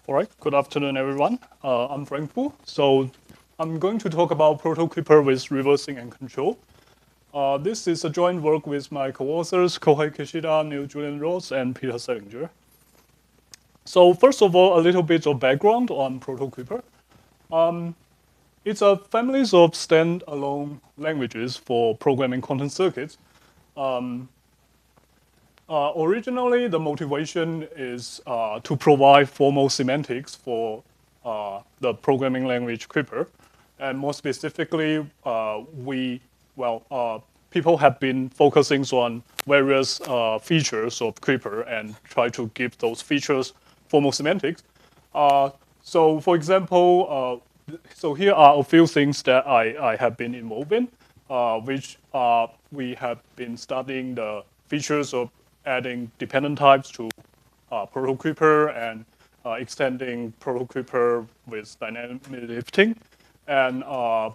All right, good afternoon, everyone. I'm Frank Fu. So I'm going to talk about Proto-Quipper with reversing and control. This is a joint work with my co-authors, Kohei Kishida, Julien, and Peter Selinger. So first of all, a little bit of background on Proto-Quipper. It's a family of standalone languages for programming quantum circuits. Originally, the motivation is to provide formal semantics for the programming language Quipper. And more specifically, people have been focusing on various features of Quipper and try to give those features formal semantics. So for example, so here are a few things that I have been involved in, which we have been studying the features of adding dependent types to Proto-Quipper and extending Proto-Quipper with dynamic lifting. And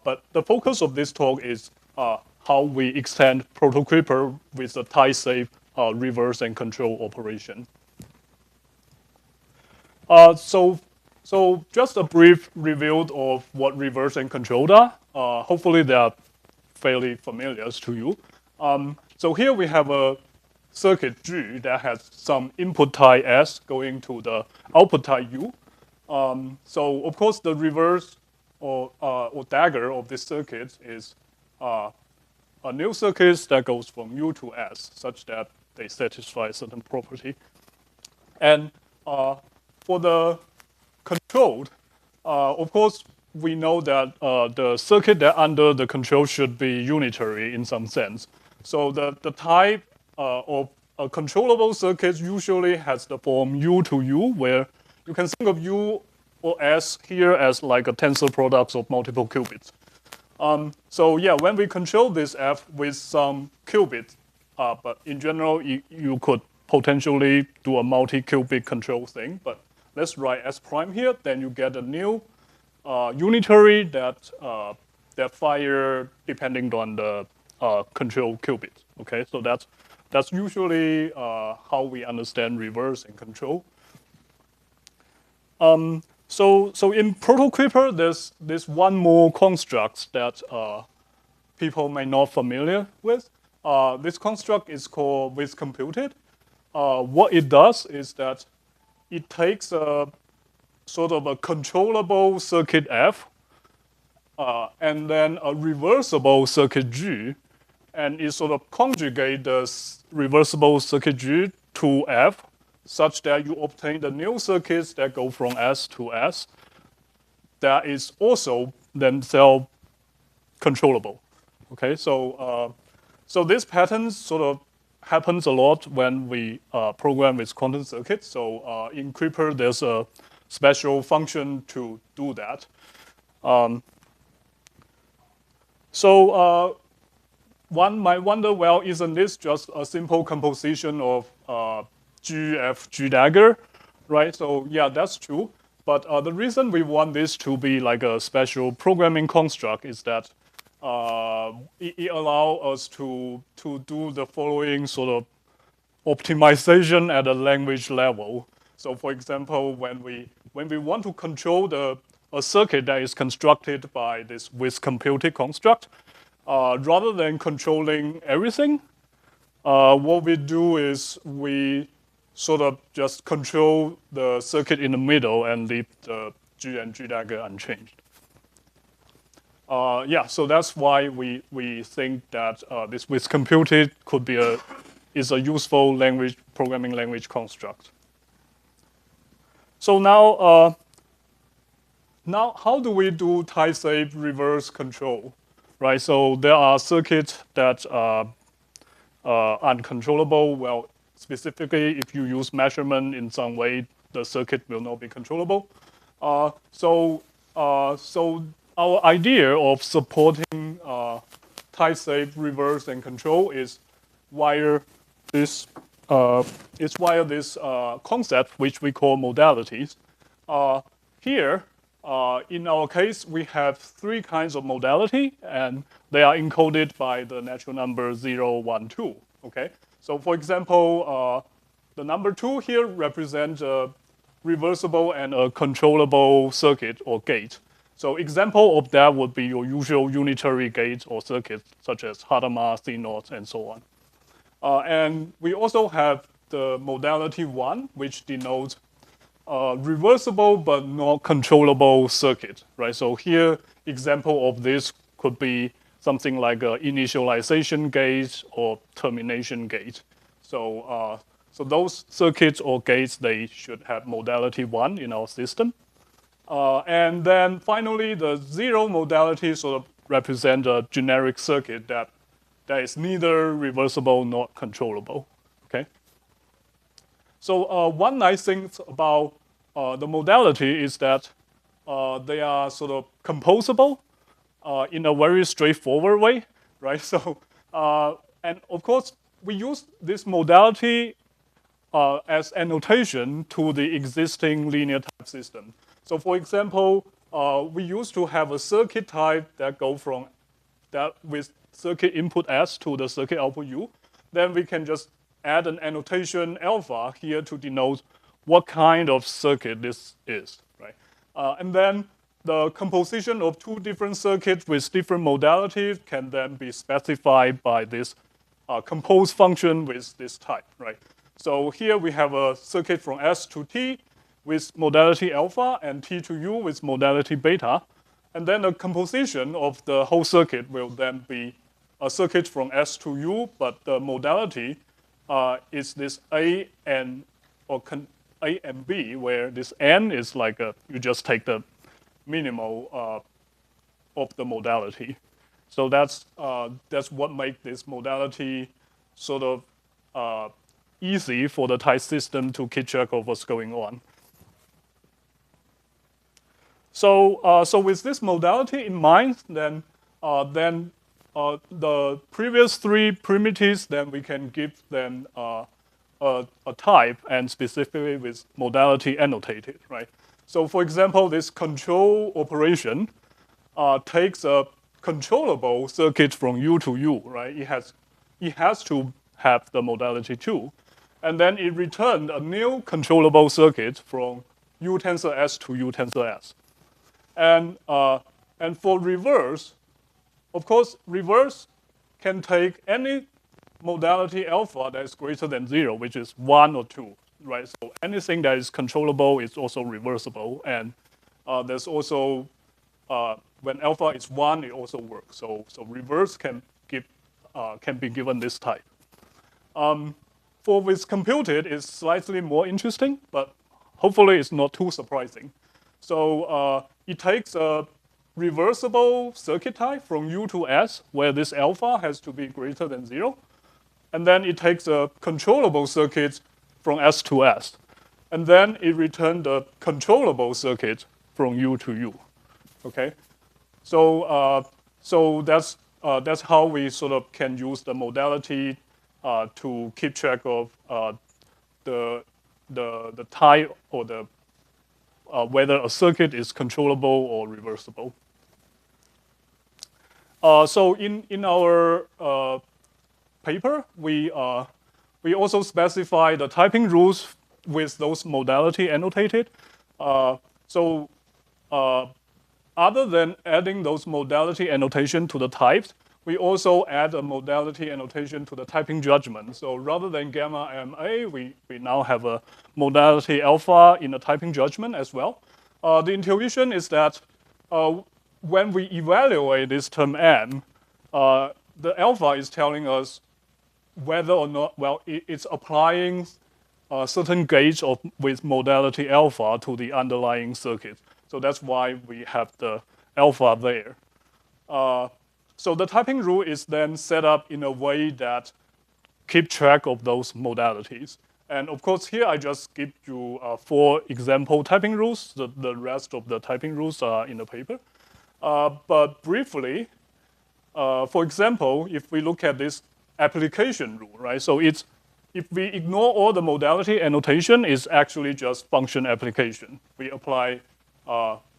but the focus of this talk is how we extend Proto-Quipper with a tie-safe reverse and control operation. So just a brief review of what reverse and control are. Hopefully they are fairly familiar to you. So here we have a circuit G that has some input type S going to the output type U. So of course the reverse or dagger of this circuit is a new circuit that goes from U to S such that they satisfy a certain property. And for the controlled, of course, we know that the circuit that under the control should be unitary in some sense. So the type of a controllable circuit usually has the form U to U, where you can think of U or S here as like a tensor product of multiple qubits. So yeah, when we control this F with some qubits, but in general, you could potentially do a multi-qubit control thing. But let's write S prime here, then you get a new unitary that fire depending on the control qubit. Okay, so that's usually how we understand reverse and control. So in Proto-Quipper, there's one more construct that people may not familiar with. This construct is called with computed. What it does is that it takes a sort of a controllable circuit F and then a reversible circuit G, and it sort of conjugate the reversible circuit G to F such that you obtain the new circuits that go from S to S that is also themselves controllable. Okay, so this pattern sort of happens a lot when we program with quantum circuits. So in Quipper, there's a special function to do that. One might wonder, well, isn't this just a simple composition of G, F, G dagger, right? So yeah, that's true. But the reason we want this to be like a special programming construct is that it allows us to do the following sort of optimization at a language level. So for example, when we want to control a circuit that is constructed by this with computed construct, rather than controlling everything, what we do is we sort of just control the circuit in the middle and leave the G and G dagger unchanged. Yeah, so that's why we think that this with computed could be is a useful programming language construct. So now how do we do tie-safe reverse control, right? So there are circuits that are uncontrollable. Well, specifically, if you use measurement in some way, the circuit will not be controllable. So our idea of supporting tie-safe reverse and control is via this concept, which we call modalities. Here, in our case, we have three kinds of modality, and they are encoded by the natural number 0, 1, 2. Okay, so for example, the number 2 here represents reversible and a controllable circuit or gate. So example of that would be your usual unitary gate or circuit, such as Hadamard, CNOT, and so on. And we also have the modality 1, which denotes reversible but not controllable circuit, right? So here, example of this could be something like an initialization gate or termination gate. So, so those circuits or gates, they should have modality 1 in our system. And then finally, the 0 modality sort of represent a generic circuit that is neither reversible nor controllable, okay? So one nice thing about the modality is that they are sort of composable in a very straightforward way, right? So, and of course, we use this modality as annotation to the existing linear type system. So for example, we used to have a circuit type that go from that with circuit input S to the circuit output U. Then we can just add an annotation alpha here to denote what kind of circuit this is, right? And then the composition of two different circuits with different modalities can then be specified by this compose function with this type, right? So here we have a circuit from S to T with modality alpha and T to U with modality beta. And then the composition of the whole circuit will then be a circuit from S to U, but the modality is this A and B, where this N is like you just take the minimal of the modality. So that's what makes this modality sort of easy for the type system to keep track of what's going on. So, so with this modality in mind, then the previous three primitives, then we can give them a type and specifically with modality annotated, right? So for example, this control operation takes a controllable circuit from U to U, right? It has to have the modality 2. And then it returned a new controllable circuit from U tensor S to U tensor S. And for reverse, of course, reverse can take any modality alpha that is greater than 0, which is 1 or 2, right? So anything that is controllable is also reversible. And there's also, when alpha is 1, it also works. So reverse can be given this type. For with computed, it's slightly more interesting, but hopefully it's not too surprising. So it takes a reversible circuit type from U to S, where this alpha has to be greater than 0. And then it takes a controllable circuit from S to S. And then it returns the controllable circuit from U to U. Okay? So, so that's how we sort of can use the modality to keep track of the type or the whether a circuit is controllable or reversible. So in our paper, we also specify the typing rules with those modality annotated. So other than adding those modality annotation to the types, we also add a modality annotation to the typing judgment. So rather than gamma MA, we now have a modality alpha in the typing judgment as well. The intuition is that when we evaluate this term M, the alpha is telling us whether or not, well, it's applying a certain gauge with modality alpha to the underlying circuit. So that's why we have the alpha there. So the typing rule is then set up in a way that keep track of those modalities. And of course, here I just give you 4 example typing rules. The rest of the typing rules are in the paper. But briefly, for example, if we look at this application rule, right? So it's, if we ignore all the modality annotation, it's actually just function application. We apply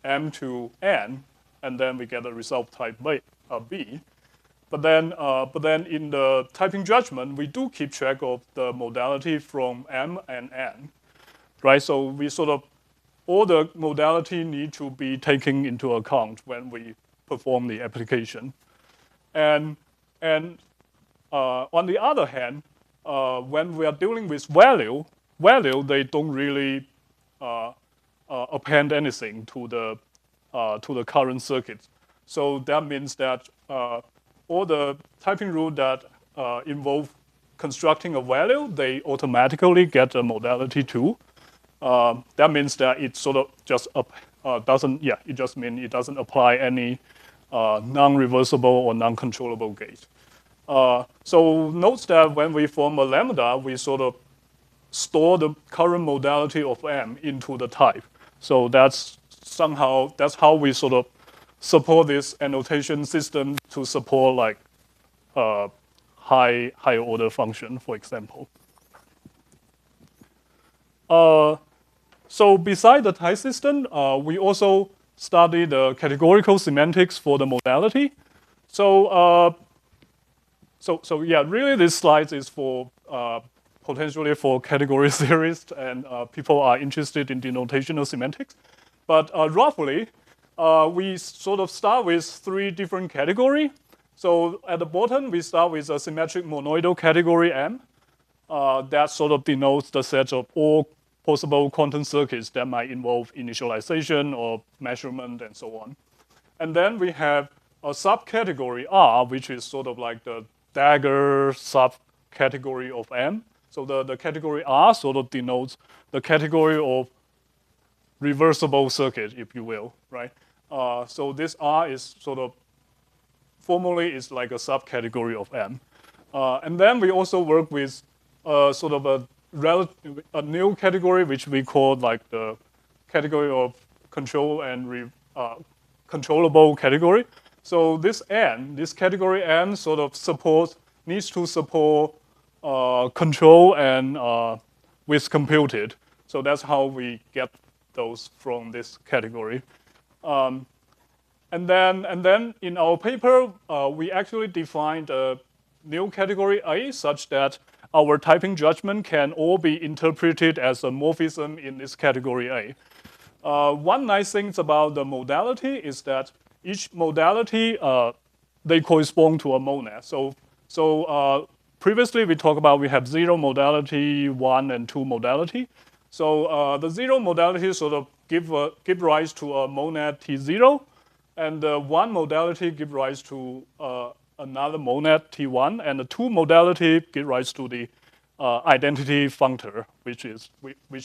M to N, and then we get a result type B. But then in the typing judgment, we do keep track of the modality from M and N, right? So we sort of all the modality need to be taken into account when we perform the application. And on the other hand, when we are dealing with value, they don't really append anything to the current circuit. So that means that all the typing rules that involve constructing a value, they automatically get a modality too. That means that it sort of just doesn't, yeah, it just means it doesn't apply any non-reversible or non-controllable gate. So note that when we form a lambda, we sort of store the current modality of M into the type. So that's how we sort of support this annotation system to support like high order function, for example. So beside the type system, we also study the categorical semantics for the modality. So yeah, really this slide is for potentially for category theorists and people are interested in denotational semantics. But roughly, we sort of start with 3 different categories. So at the bottom, we start with a symmetric monoidal category M. That sort of denotes the set of all possible quantum circuits that might involve initialization or measurement and so on. And then we have a subcategory R, which is sort of like the dagger subcategory of M. So the category R sort of denotes the category of reversible circuit, if you will, right? So this R is sort of formally is like a subcategory of M. And then we also work with sort of a new category, which we call like the category of control and controllable category. So this N, this category N sort of needs to support control and with computed. So that's how we get those from this category. And then in our paper, we actually defined a new category A such that our typing judgment can all be interpreted as a morphism in this category A. One nice thing about the modality is that each modality, they correspond to a monad. So previously we talked about we have 0 modality, 1 and 2 modality. So the 0 modality sort of give rise to a monad T0, and the 1 modality give rise to another monad T1, and the 2 modality give rise to the identity functor, which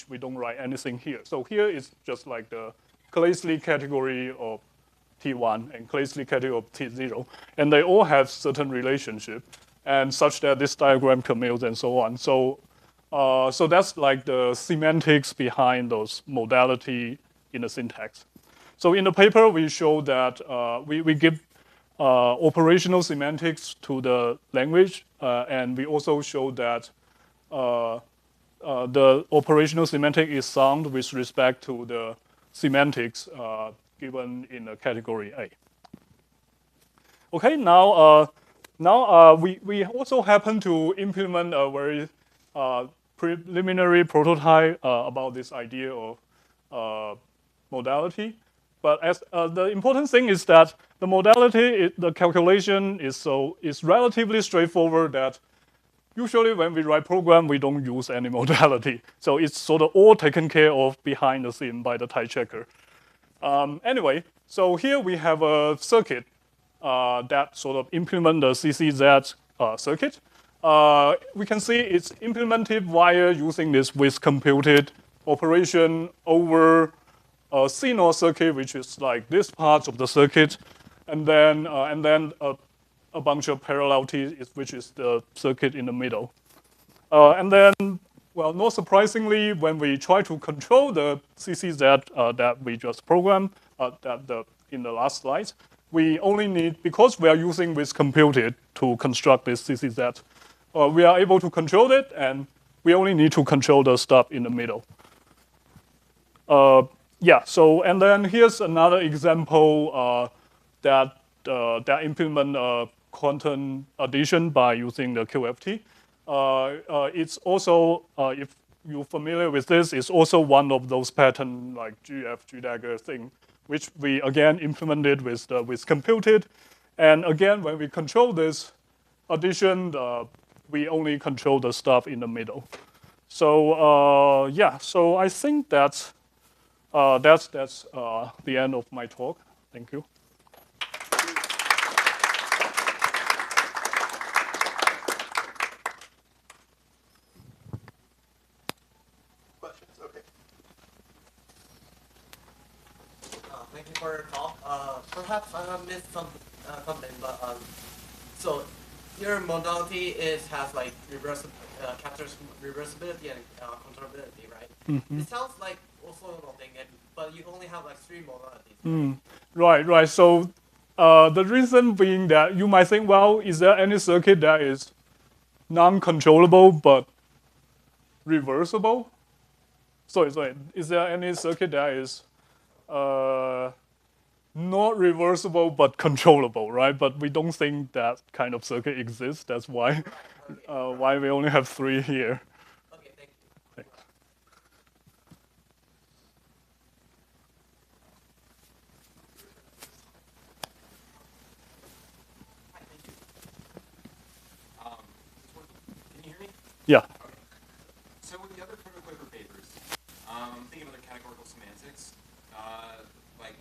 we don't write anything here. So here is just like the Claesley category of T1 and Claesley category of T0, and they all have certain relationship, and such that this diagram commutes and so on. So that's like the semantics behind those modality in the syntax. So in the paper, we show that we give operational semantics to the language, and we also show that the operational semantic is sound with respect to the semantics given in the category A. Okay, now we also happen to implement a very preliminary prototype about this idea of modality. But as the important thing is that the modality, the calculation is relatively straightforward. That usually when we write program, we don't use any modality. So it's sort of all taken care of behind the scene by the type checker. Anyway, so here we have a circuit that sort of implement the CCZ circuit. We can see it's implemented via using this with computed operation over a CNOR circuit, which is like this part of the circuit, and then a bunch of parallel T, which is the circuit in the middle. And then, well, not surprisingly, when we try to control the CCZ that we just programmed in the last slide, we only need, because we are using with computed to construct this CCZ, we are able to control it, and we only need to control the stuff in the middle. Yeah, so, and then here's another example that implement quantum addition by using the QFT. It's also, if you're familiar with this, is also one of those pattern like GF, dagger thing, which we again implemented with computed. And again, when we control this addition, we only control the stuff in the middle. So yeah, so I think that's the end of my talk. Thank you. Questions? Okay. Thank you for your talk. Perhaps I missed something, but so your modality has like captures reversibility and controllability, right? Mm-hmm. It sounds like orthogonal thing, but you only have like 3 modalities. Right. So the reason being that you might think, well, is there any circuit that is non-controllable but reversible? Sorry. Is there any circuit that is not reversible but controllable, right? But we don't think that kind of circuit exists. That's why why we only have 3 here. Okay, thank you. Thanks. Hi, thank you. Can you hear me? Yeah. Okay. So with the other Proto-Quipper papers, thinking of the categorical semantics, like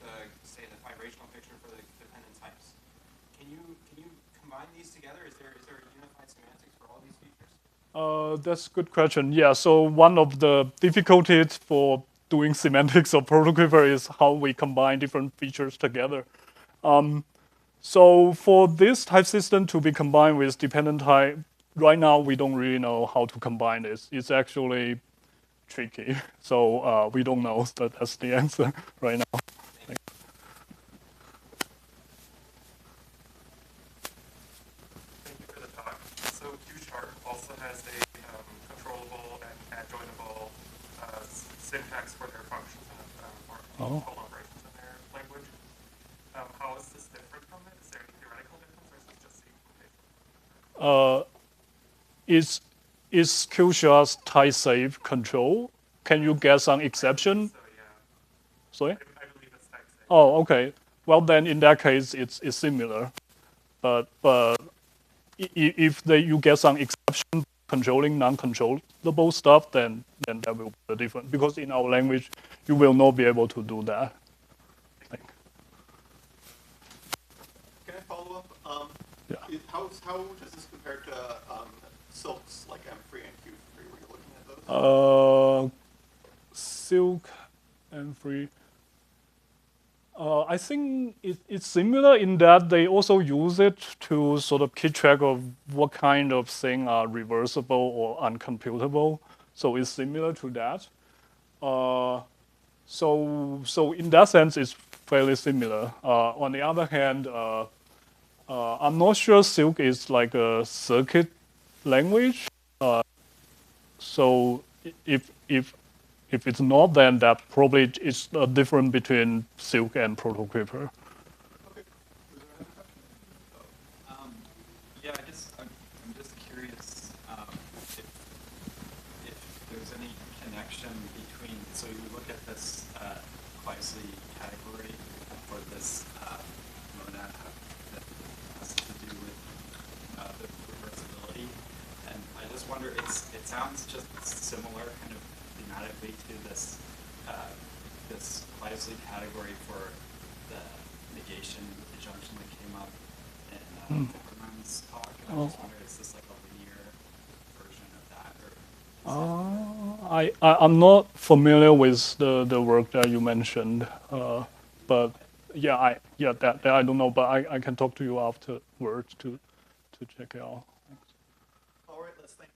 say the vibrational picture for the dependent types. Can you combine these together? Is there a unified semantics for all these features? That's a good question. Yeah, so one of the difficulties for doing semantics of Proto-Quipper is how we combine different features together. So for this type system to be combined with dependent type, right now we don't really know how to combine this. It's actually tricky. So we don't know. That's the answer right now. Thank you for the talk. So Q-sharp also has a controllable and adjoinable syntax for their functions or control operations in their language. How is this different from it? Is there any theoretical difference, or is this just the implementation? Is Q-sharp's type safe control? Can you get some exception? So yeah, Sorry? I believe it's type safe. Oh, okay. Well, then in that case, it's similar. But if you get some exception controlling non-controllable stuff, then that will be different. Because in our language, you will not be able to do that. Can I follow up? Yeah. How does this compare to silks like M3 and Q3? Were you looking at those? Silk and free. I think it's similar in that they also use it to sort of keep track of what kind of thing are reversible or uncomputable. So it's similar to that. So in that sense, it's fairly similar. On the other hand, I'm not sure Silk is like a circuit language. So if it's not, then that probably is a difference between Silk and Proto-Quipper. Yeah, I guess I'm just curious if there's any connection between, so you look at this Kleisli category for this monad that has to do with the reversibility, and I just wonder, it sounds just similar kind of thematically to this this Kleisli category for the negation with the junction that came up in Kupperman's talk, and I just wonder, is this like a linear version of that, or? I'm not familiar with the work that you mentioned, but that I don't know, but I can talk to you afterwards to check it out. All right, let's thank